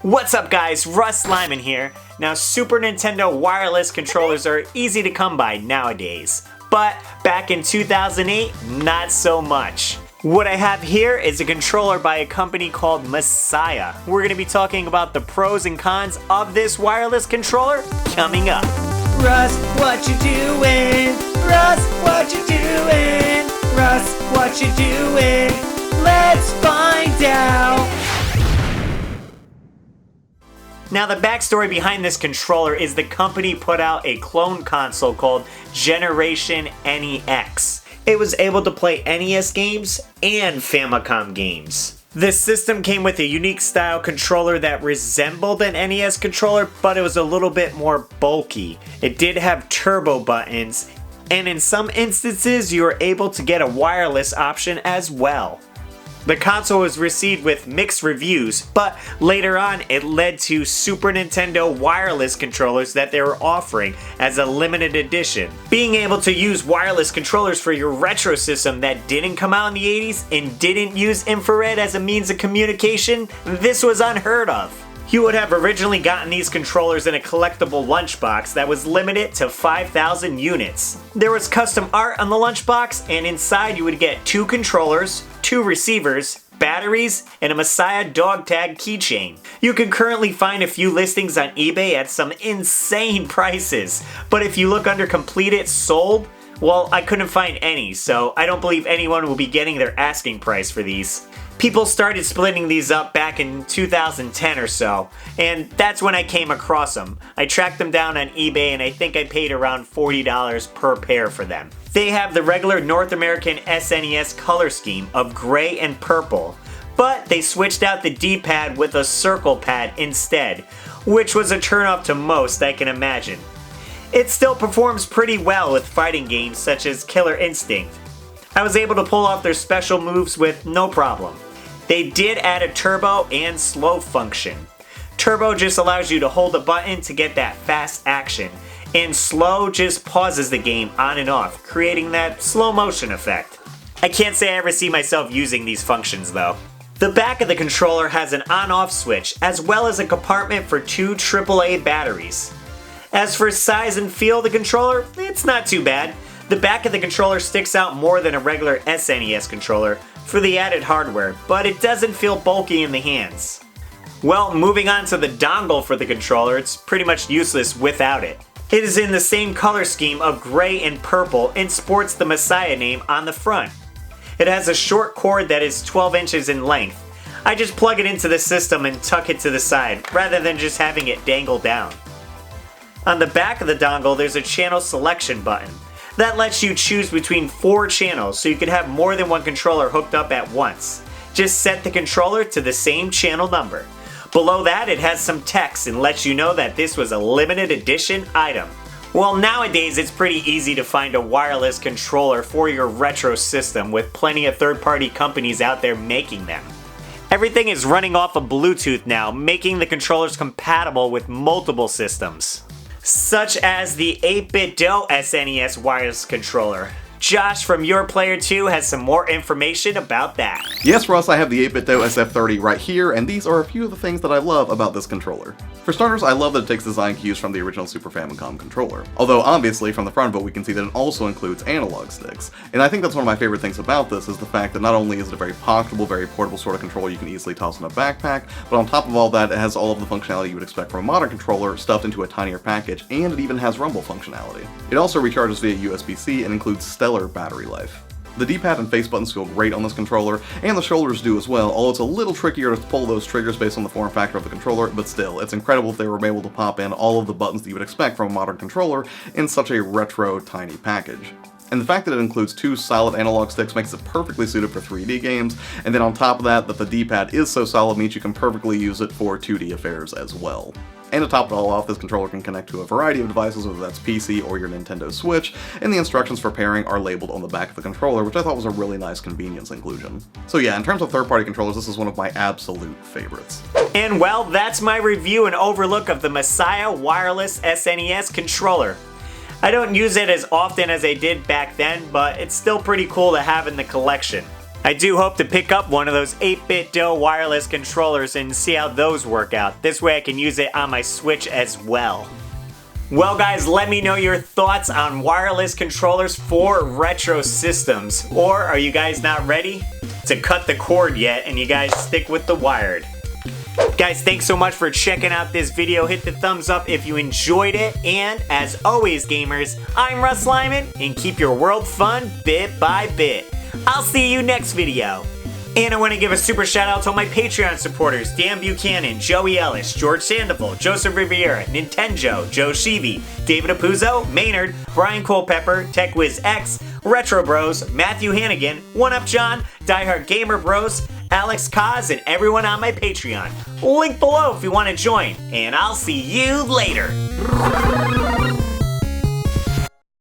What's up guys, Russ Lyman here. Now Super Nintendo wireless controllers are easy to come by nowadays, but back in 2008, not so much. What I have here is a controller by a company called Messiah. We're going to be talking about the pros and cons of this wireless controller coming up. Russ, what you doing? Russ, what you doing? Russ, what you doing? Let's find out! Now the backstory behind this controller is the company put out a clone console called Generation NEX. It was able to play NES games and Famicom games. This system came with a unique style controller that resembled an NES controller, but it was a little bit more bulky. It did have turbo buttons, and in some instances you were able to get a wireless option as well. The console was received with mixed reviews, but later on it led to Super Nintendo wireless controllers that they were offering as a limited edition. Being able to use wireless controllers for your retro system that didn't come out in the 80s and didn't use infrared as a means of communication, this was unheard of. You would have originally gotten these controllers in a collectible lunchbox that was limited to 5,000 units. There was custom art on the lunchbox, and inside you would get 2 controllers, 2 receivers, batteries, and a Messiah dog tag keychain. You can currently find a few listings on eBay at some insane prices, but if you look under completed sold, well, I couldn't find any, so I don't believe anyone will be getting their asking price for these. People started splitting these up back in 2010 or so, and that's when I came across them. I tracked them down on eBay and I think I paid around $40 per pair for them. They have the regular North American SNES color scheme of gray and purple, but they switched out the D-pad with a circle pad instead, which was a turnoff to most I can imagine. It still performs pretty well with fighting games such as Killer Instinct. I was able to pull off their special moves with no problem. They did add a turbo and slow function. Turbo just allows you to hold a button to get that fast action, and slow just pauses the game on and off, creating that slow motion effect. I can't say I ever see myself using these functions though. The back of the controller has an on-off switch, as well as a compartment for 2 AAA batteries. As for size and feel of the controller, it's not too bad. The back of the controller sticks out more than a regular SNES controller for the added hardware, but it doesn't feel bulky in the hands. Well, moving on to the dongle for the controller, it's pretty much useless without it. It is in the same color scheme of gray and purple and sports the Messiah name on the front. It has a short cord that is 12 inches in length. I just plug it into the system and tuck it to the side, rather than just having it dangle down. On the back of the dongle, there's a channel selection button. That lets you choose between 4 channels, so you can have more than one controller hooked up at once. Just set the controller to the same channel number. Below that, it has some text and lets you know that this was a limited edition item. Well, nowadays it's pretty easy to find a wireless controller for your retro system with plenty of third-party companies out there making them. Everything is running off of Bluetooth now, making the controllers compatible with multiple systems, such as the 8BitDo SNES wireless controller. Josh from Your Player 2 has some more information about that. Yes, Russ, I have the 8BitDo SF30 right here, and these are a few of the things that I love about this controller. For starters, I love that it takes design cues from the original Super Famicom controller. Although obviously from the front of it we can see that it also includes analog sticks. And I think that's one of my favorite things about this is the fact that not only is it a very pocketable, very portable sort of controller you can easily toss in a backpack, but on top of all that it has all of the functionality you would expect from a modern controller stuffed into a tinier package, and it even has rumble functionality. It also recharges via USB-C and includes stellar battery life. The D-pad and face buttons feel great on this controller, and the shoulders do as well, although it's a little trickier to pull those triggers based on the form factor of the controller, but still, it's incredible if they were able to pop in all of the buttons that you would expect from a modern controller in such a retro, tiny package. And the fact that it includes 2 solid analog sticks makes it perfectly suited for 3D games, and then on top of that, the D-pad is so solid means you can perfectly use it for 2D affairs as well. And to top it all off, this controller can connect to a variety of devices, whether that's PC or your Nintendo Switch, and the instructions for pairing are labeled on the back of the controller, which I thought was a really nice convenience inclusion. So yeah, in terms of third-party controllers, this is one of my absolute favorites. And well, that's my review and overlook of the Messiah wireless SNES controller. I don't use it as often as I did back then, but it's still pretty cool to have in the collection. I do hope to pick up one of those 8-bit DOE wireless controllers and see how those work out. This way I can use it on my Switch as well. Well guys, let me know your thoughts on wireless controllers for retro systems. Or are you guys not ready to cut the cord yet and you guys stick with the wired? Guys, thanks so much for checking out this video. Hit the thumbs up if you enjoyed it. And as always gamers, I'm Russ Lyman and keep your world fun bit by bit. I'll see you next video. And I want to give a super shout out to all my Patreon supporters: Dan Buchanan, Joey Ellis, George Sandoval, Joseph Riviera, Nintendo, Joe Sheevy, David Apuzzo, Maynard, Brian Culpepper, TechWizX, Retro Bros, Matthew Hannigan, One Up John, Diehard Gamer Bros, Alex Kaz, and everyone on my Patreon. Link below if you want to join, and I'll see you later.